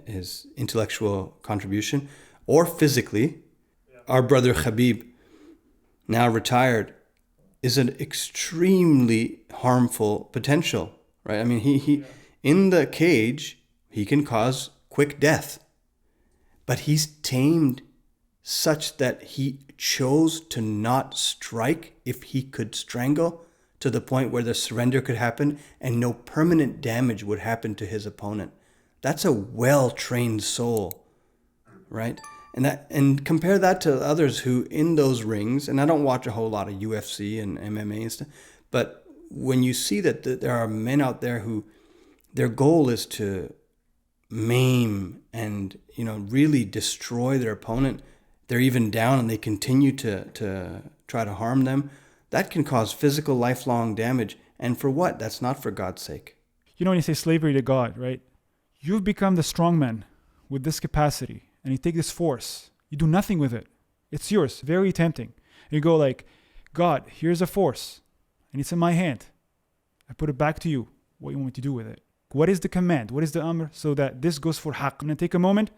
his intellectual contribution, or physically. Our brother Habib, now retired, is an extremely harmful potential, right? I mean, he in the cage, he can cause quick death, but he's tamed such that he chose to not strike if he could strangle, to the point where the surrender could happen and no permanent damage would happen to his opponent. That's a well-trained soul, right? And compare that to others who in those rings, and I don't watch a whole lot of UFC and MMA and stuff, but when you see that there are men out there who their goal is to maim and really destroy their opponent, they're even down and they continue to try to harm them, that can cause physical lifelong damage. And for what? That's not for God's sake. When you say slavery to God, right? You've become the strong man with this capacity, and you take this force. You do nothing with it. It's yours. Very tempting. And you go like, God, here's a force, and it's in my hand. I put it back to you. What you want me to do with it? What is the command? What is the amr? So that this goes for haqq. I'm going to take a moment.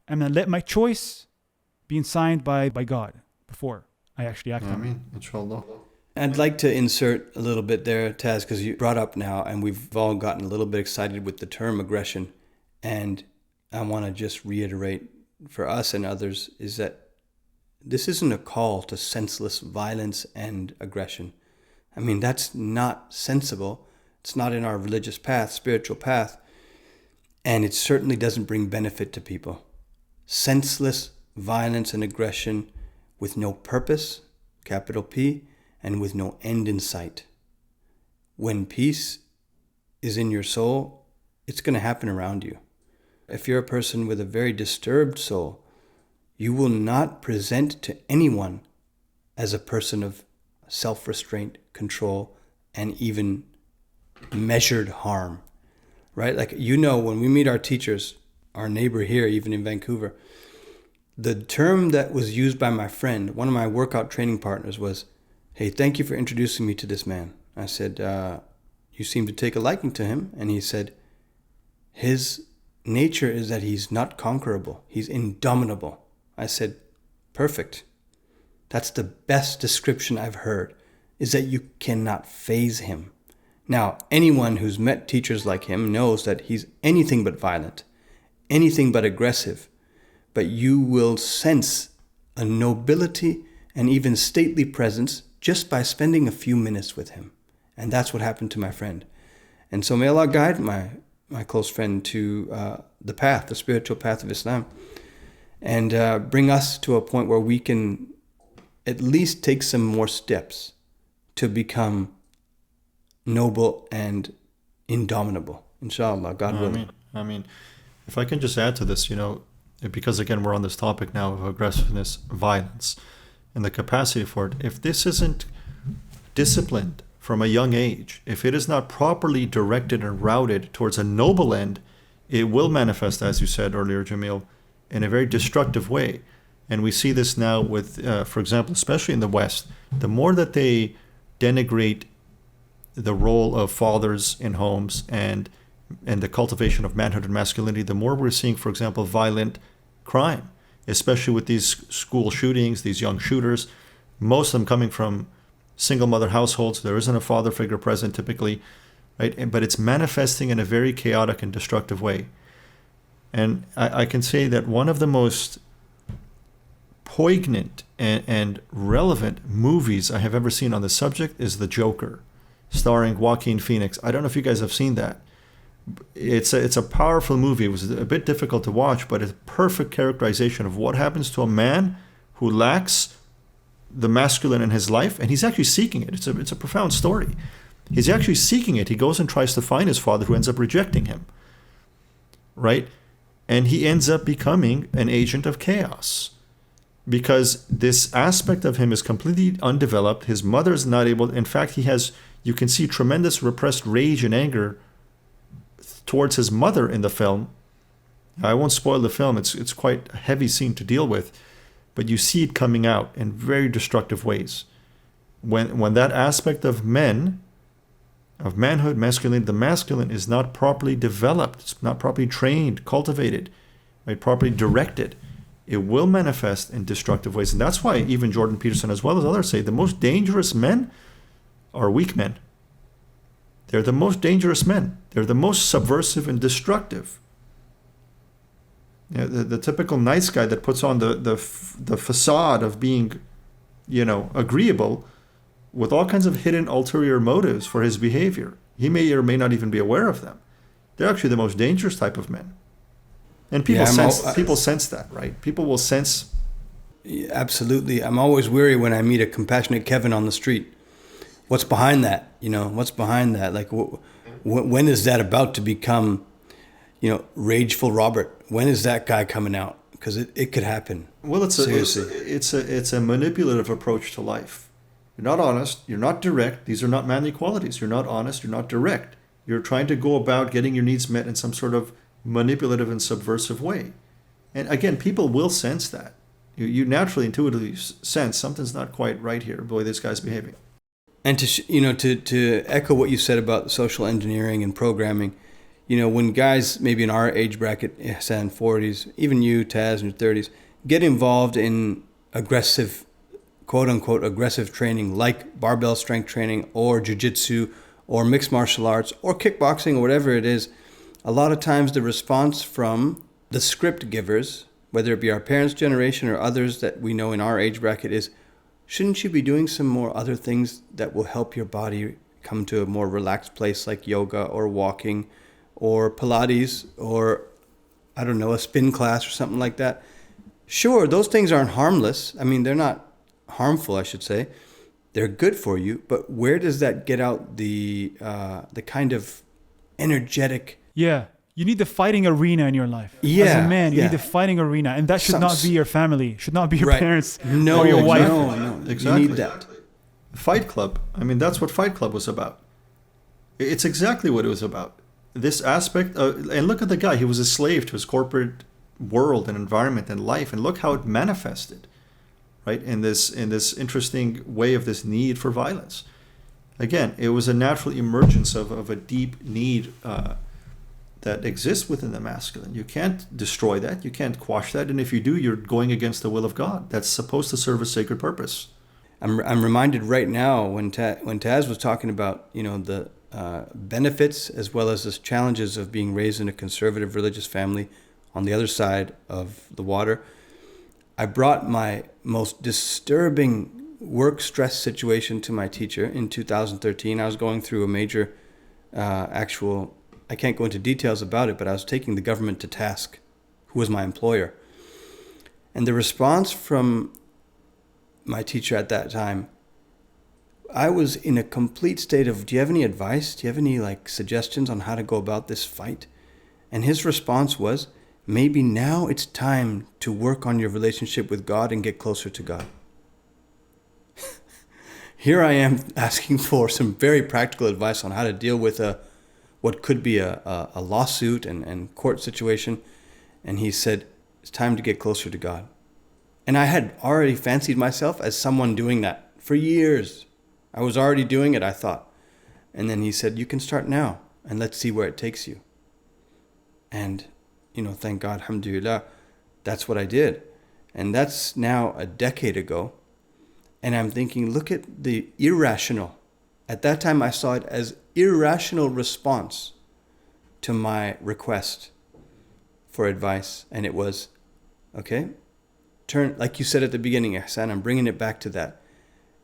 I'm going to let my choice be signed by God before I actually act on it. Inshallah. I'd like to insert a little bit there, Taz, because you brought up now, and we've all gotten a little bit excited with the term aggression. And I want to just reiterate for us and others is that this isn't a call to senseless violence and aggression. I mean, that's not sensible. It's not in our religious path, spiritual path. And it certainly doesn't bring benefit to people. Senseless violence and aggression with no purpose, capital P, and with no end in sight. When peace is in your soul, it's going to happen around you. If you're a person with a very disturbed soul, you will not present to anyone as a person of self-restraint, control, and even measured harm, right? Like, when we meet our teachers, our neighbor here, even in Vancouver, the term that was used by my friend, one of my workout training partners, was, "Hey, thank you for introducing me to this man." I said, "You seem to take a liking to him." And he said, "His nature is that he's not conquerable. He's indomitable." I said, "Perfect. That's the best description I've heard, is that you cannot faze him." Now, anyone who's met teachers like him knows that he's anything but violent, anything but aggressive, but you will sense a nobility and even stately presence just by spending a few minutes with him. And that's what happened to my friend. And so may Allah guide my close friend to the path, the spiritual path of Islam, and bring us to a point where we can at least take some more steps to become noble and indomitable. Inshallah, God willing. I mean, if I can just add to this, because again, we're on this topic now of aggressiveness, violence, and the capacity for it. If this isn't disciplined from a young age, if it is not properly directed and routed towards a noble end, it will manifest, as you said earlier, Jamil, in a very destructive way. And we see this now with, for example, especially in the West, the more that they denigrate the role of fathers in homes and the cultivation of manhood and masculinity, the more we're seeing, for example, violent crime, especially with these school shootings, these young shooters, most of them coming from single mother households. There isn't a father figure present typically, right? But it's manifesting in a very chaotic and destructive way. And I can say that one of the most poignant and relevant movies I have ever seen on the subject is The Joker, starring Joaquin Phoenix. I don't know if you guys have seen that. It's a powerful movie. It was a bit difficult to watch, but it's a perfect characterization of what happens to a man who lacks the masculine in his life, and he's actually seeking it. It's a profound story. He's actually seeking it. He goes and tries to find his father, who ends up rejecting him, right? And he ends up becoming an agent of chaos because this aspect of him is completely undeveloped. His mother's not able. In fact, you can see tremendous repressed rage and anger towards his mother in the film. I won't spoil the film. It's quite a heavy scene to deal with, but you see it coming out in very destructive ways. When that aspect of manhood, masculinity, the masculine is not properly developed, it's not properly trained, cultivated, right, properly directed, it will manifest in destructive ways. And that's why even Jordan Peterson, as well as others, say the most dangerous men are weak men. They're the most dangerous men. They're the most subversive and destructive. The typical nice guy that puts on the facade of being, agreeable, with all kinds of hidden ulterior motives for his behavior. He may or may not even be aware of them. They're actually the most dangerous type of men. And people sense that, right? People will sense. Yeah, absolutely. I'm always weary when I meet a compassionate Kevin on the street. What's behind that? What's behind that? Like, when is that about to become, rageful Robert? When is that guy coming out? Because it could happen. Well, it's a manipulative approach to life. You're not honest. You're not direct. These are not manly qualities. You're not honest. You're not direct. You're trying to go about getting your needs met in some sort of manipulative and subversive way. And again, people will sense that. You naturally, intuitively sense something's not quite right here, the way this guy's behaving. And to echo what you said about social engineering and programming, when guys maybe in our age bracket, Ihsan 40s, even you, Taz, in your 30s, get involved in aggressive, quote unquote, aggressive training like barbell strength training or jiu-jitsu or mixed martial arts or kickboxing or whatever it is, a lot of times the response from the script givers, whether it be our parents' generation or others that we know in our age bracket, is, shouldn't you be doing some more other things that will help your body come to a more relaxed place, like yoga or walking or Pilates or, I don't know, a spin class or something like that? Sure, those things aren't harmless. I mean, they're not harmful, I should say. They're good for you. But where does that get out the kind of energetic... Yeah. You need the fighting arena in your life. Yeah, as a man, you need the fighting arena. And that should not be your family, should not be your parents or your wife. No, exactly. You need that. Fight Club. I mean, that's what Fight Club was about. It's exactly what it was about. This aspect, and look at the guy. He was a slave to his corporate world and environment and life, and look how it manifested, right? In this interesting way of this need for violence. Again, it was a natural emergence of a deep need that exists within the masculine. You can't destroy that. You can't quash that. And if you do, you're going against the will of God. That's supposed to serve a sacred purpose. I'm reminded right now when Taz was talking about the benefits as well as the challenges of being raised in a conservative religious family on the other side of the water. I brought my most disturbing work stress situation to my teacher in 2013. I was going through a major I can't go into details about it, but I was taking the government to task, who was my employer. And the response from my teacher at that time, I was in a complete state of, do you have any advice? Do you have any suggestions on how to go about this fight? And his response was, maybe now it's time to work on your relationship with God and get closer to God. Here I am asking for some very practical advice on how to deal with what could be a lawsuit and court situation. And he said, it's time to get closer to God. And I had already fancied myself as someone doing that for years. I was already doing it, I thought. And then he said, you can start now and let's see where it takes you. And, thank God, alhamdulillah, that's what I did. And that's now a decade ago. And I'm thinking, look at the irrational. At that time, I saw it as irrational response to my request for advice. And it was, okay, turn, like you said at the beginning, Ihsan, I'm bringing it back to that.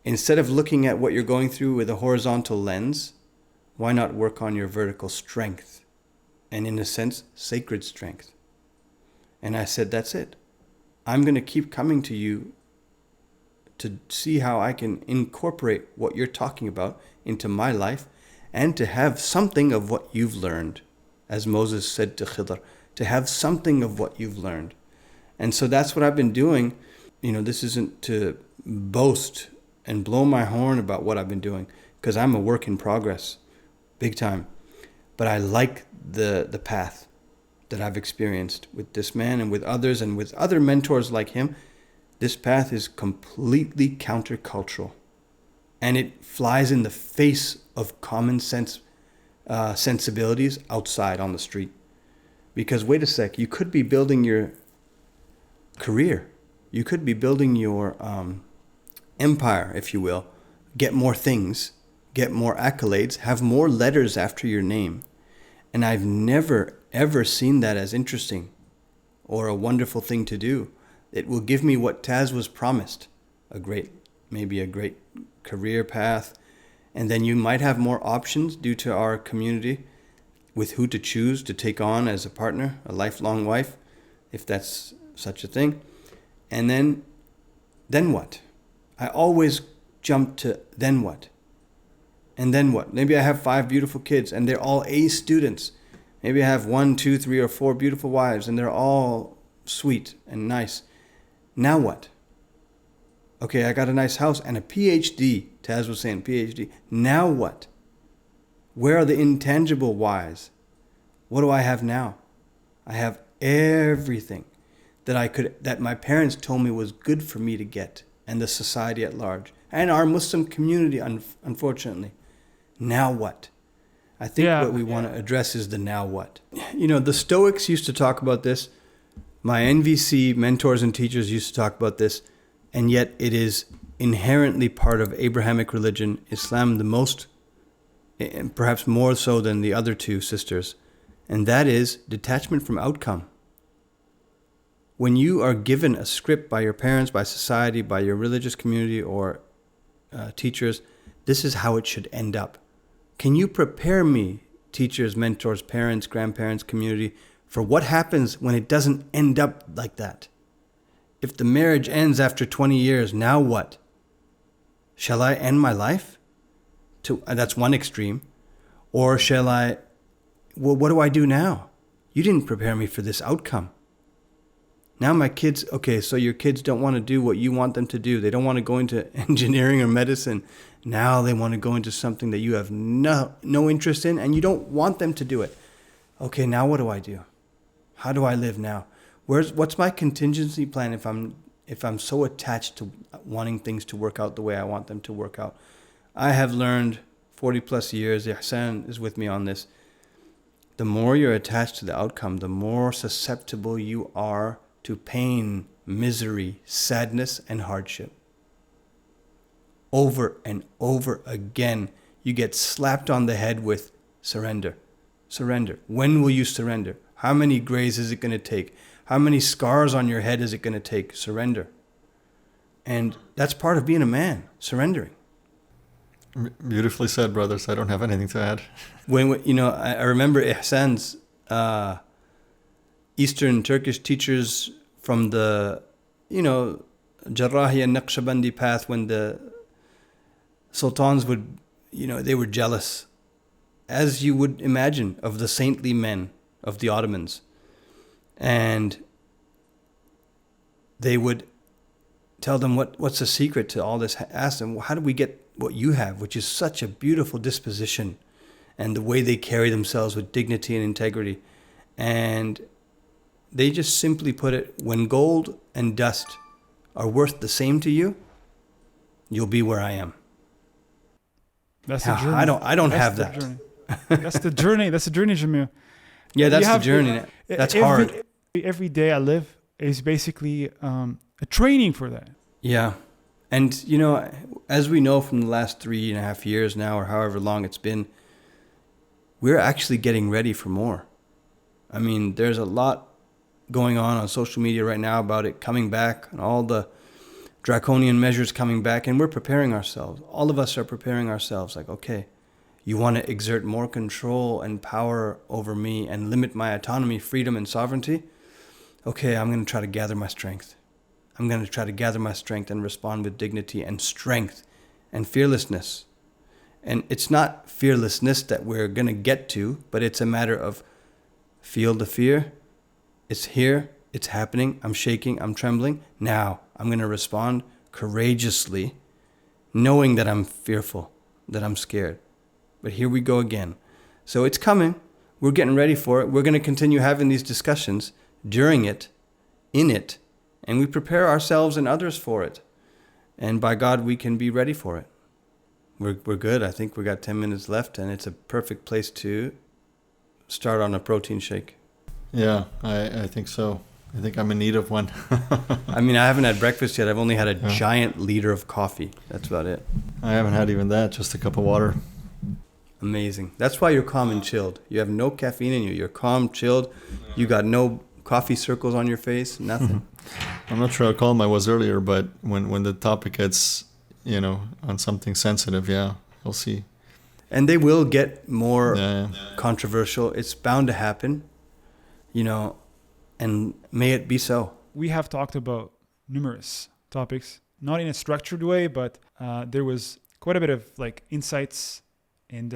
Instead of looking at what you're going through with a horizontal lens, why not work on your vertical strength? And in a sense, sacred strength. And I said, that's it. I'm going to keep coming to you to see how I can incorporate what you're talking about into my life and to have something of what you've learned. As Moses said to Khidr, to have something of what you've learned. And so that's what I've been doing. This isn't to boast and blow my horn about what I've been doing, because I'm a work in progress, big time. But I like the path that I've experienced with this man and with others and with other mentors like him. This path is completely countercultural, and it flies in the face of common sense sensibilities outside on the street. Because wait a sec, you could be building your career, you could be building your empire, if you will, get more things, get more accolades, have more letters after your name. And I've never, ever seen that as interesting or a wonderful thing to do. It will give me what Taz was promised, maybe a great career path. And then you might have more options due to our community with who to choose to take on as a partner, a lifelong wife, if that's such a thing. And then what? I always jump to then what? And then what? Maybe I have 5 beautiful kids and they're all A students. Maybe I have 1, 2, 3, or 4 beautiful wives and they're all sweet and nice. Now what? Okay, I got a nice house and a PhD. Taz was saying PhD. Now what? Where are the intangible whys? What do I have now? I have everything that my parents told me was good for me to get, and the society at large, and our Muslim community, unfortunately. Now what? I think what we want to address is the now what. The Stoics used to talk about this. My NVC mentors and teachers used to talk about this, and yet it is inherently part of Abrahamic religion, Islam, the most, and perhaps more so than the other 2 sisters, and that is detachment from outcome. When you are given a script by your parents, by society, by your religious community or teachers, this is how it should end up. Can you prepare me, teachers, mentors, parents, grandparents, community, for what happens when it doesn't end up like that? If the marriage ends after 20 years, now what? Shall I end my life? That's one extreme. Or shall I, what do I do now? You didn't prepare me for this outcome. Now my kids, okay, so your kids don't want to do what you want them to do. They don't want to go into engineering or medicine. Now they want to go into something that you have no interest in and you don't want them to do it. Okay, now what do I do? How do I live now? What's my contingency plan if I'm so attached to wanting things to work out the way I want them to work out? I have learned 40 plus years, Ihsan is with me on this. The more you're attached to the outcome, the more susceptible you are to pain, misery, sadness, and hardship. Over and over again, you get slapped on the head with surrender. Surrender. When will you surrender? How many grays is it going to take? How many scars on your head is it going to take? Surrender. And that's part of being a man, surrendering. Beautifully said, brothers. I don't have anything to add. I remember Ihsan's Eastern Turkish teachers from the, Jarrahi and Naqshbandi path, when the sultans would, they were jealous, as you would imagine, of the saintly men of the Ottomans. And they would tell them, what's the secret to all this? Ask them, how do we get what you have, which is such a beautiful disposition and the way they carry themselves with dignity and integrity. And they just simply put it, when gold and dust are worth the same to you, you'll be where I am. That's the journey. I don't have that. Journey. That's the journey. That's the journey, Jamil. Yeah, that's the journey. That's hard. Every day I live is basically a training for that. Yeah. And, as we know from the last 3.5 years now, or however long it's been, we're actually getting ready for more. I mean, there's a lot going on social media right now about it coming back and all the draconian measures coming back, and we're preparing ourselves. All of us are preparing ourselves like, okay, you want to exert more control and power over me and limit my autonomy, freedom, and sovereignty? Okay, I'm going to try to gather my strength. I'm going to try to gather my strength and respond with dignity and strength and fearlessness. And it's not fearlessness that we're going to get to, but it's a matter of feel the fear. It's here. It's happening. I'm shaking. I'm trembling. Now I'm going to respond courageously, knowing that I'm fearful, that I'm scared. But here we go again. So it's coming. We're getting ready for it. We're going to continue having these discussions during it, in it, and we prepare ourselves and others for it. And by God, we can be ready for it. We're good. I think we got 10 minutes left, and it's a perfect place to start on a protein shake. Yeah, I think so. I think I'm in need of one. I mean, I haven't had breakfast yet. I've only had a giant liter of coffee. That's about it. I haven't had even that, just a cup of water. Amazing. That's why you're calm and chilled. You have no caffeine in you. You're calm, chilled. You got no coffee circles on your face, nothing. I'm not sure how calm I was earlier, but when the topic gets, on something sensitive, we'll see. And they will get more controversial. It's bound to happen, and may it be so. We have talked about numerous topics, not in a structured way, but there was quite a bit of insights and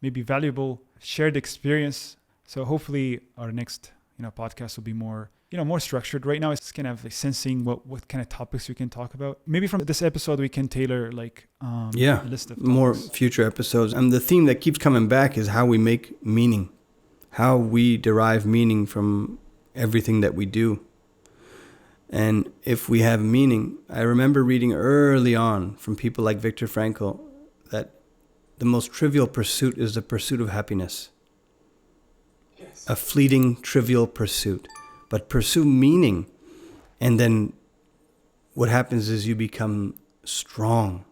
maybe valuable shared experience. So hopefully our next podcast will be more structured. Right now it's kind of sensing what kind of topics we can talk about. Maybe from this episode we can tailor a list of topics. More future episodes. And the theme that keeps coming back is how we make meaning, how we derive meaning from everything that we do. And if we have meaning, I remember reading early on from people like Viktor Frankl that the most trivial pursuit is the pursuit of happiness. Yes. A fleeting, trivial pursuit. But pursue meaning, and then what happens is you become strong,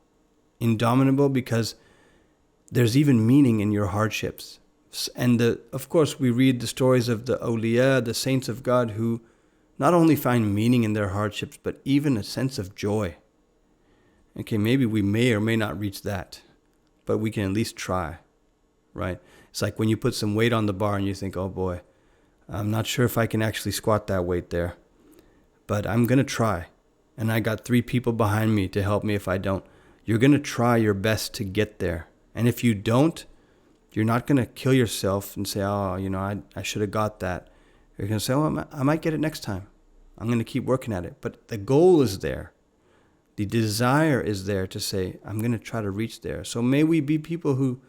indomitable, because there's even meaning in your hardships. And of course, we read the stories of the awliya, the saints of God, who not only find meaning in their hardships, but even a sense of joy. Okay, maybe we may or may not reach that, but we can at least try, right? It's like when you put some weight on the bar and you think, oh boy, I'm not sure if I can actually squat that weight there, but I'm going to try. And I got 3 people behind me to help me if I don't. You're going to try your best to get there. And if you don't, you're not going to kill yourself and say, I should have got that. You're going to say, I might get it next time. I'm going to keep working at it. But the goal is there. The desire is there to say, I'm going to try to reach there. So may we be people who,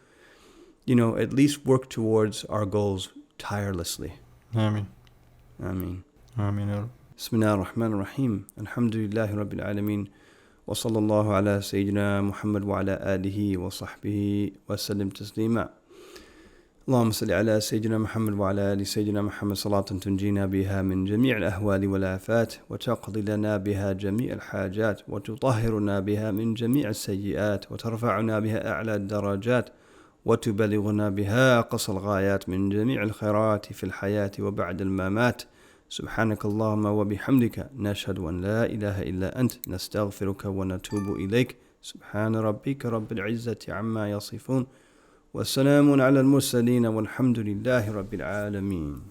at least work towards our goals tirelessly. Ameen. Ameen. Ameen. Bismillah ar-Rahman ar-Rahim. Alhamdulillahi Rabbil Alameen. Wa sallallahu ala Sayyidina Muhammad wa ala alihi wa sahbihi wa sallim taslima. اللهم صل على سيدنا محمد وعلى آل سيدنا محمد صلاة تنجينا بها من جميع الأهوال والآفات وتقضي لنا بها جميع الحاجات وتطهرنا بها من جميع السيئات وترفعنا بها أعلى الدرجات وتبلغنا بها أقصى الغايات من جميع الخيرات في الحياة وبعد الممات. سبحانك اللهم وبحمدك نشهد أن لا إله إلا أنت نستغفرك ونتوب إليك. سبحان ربك رب العزة عما يصفون والسلام على المرسلين والحمد لله رب العالمين.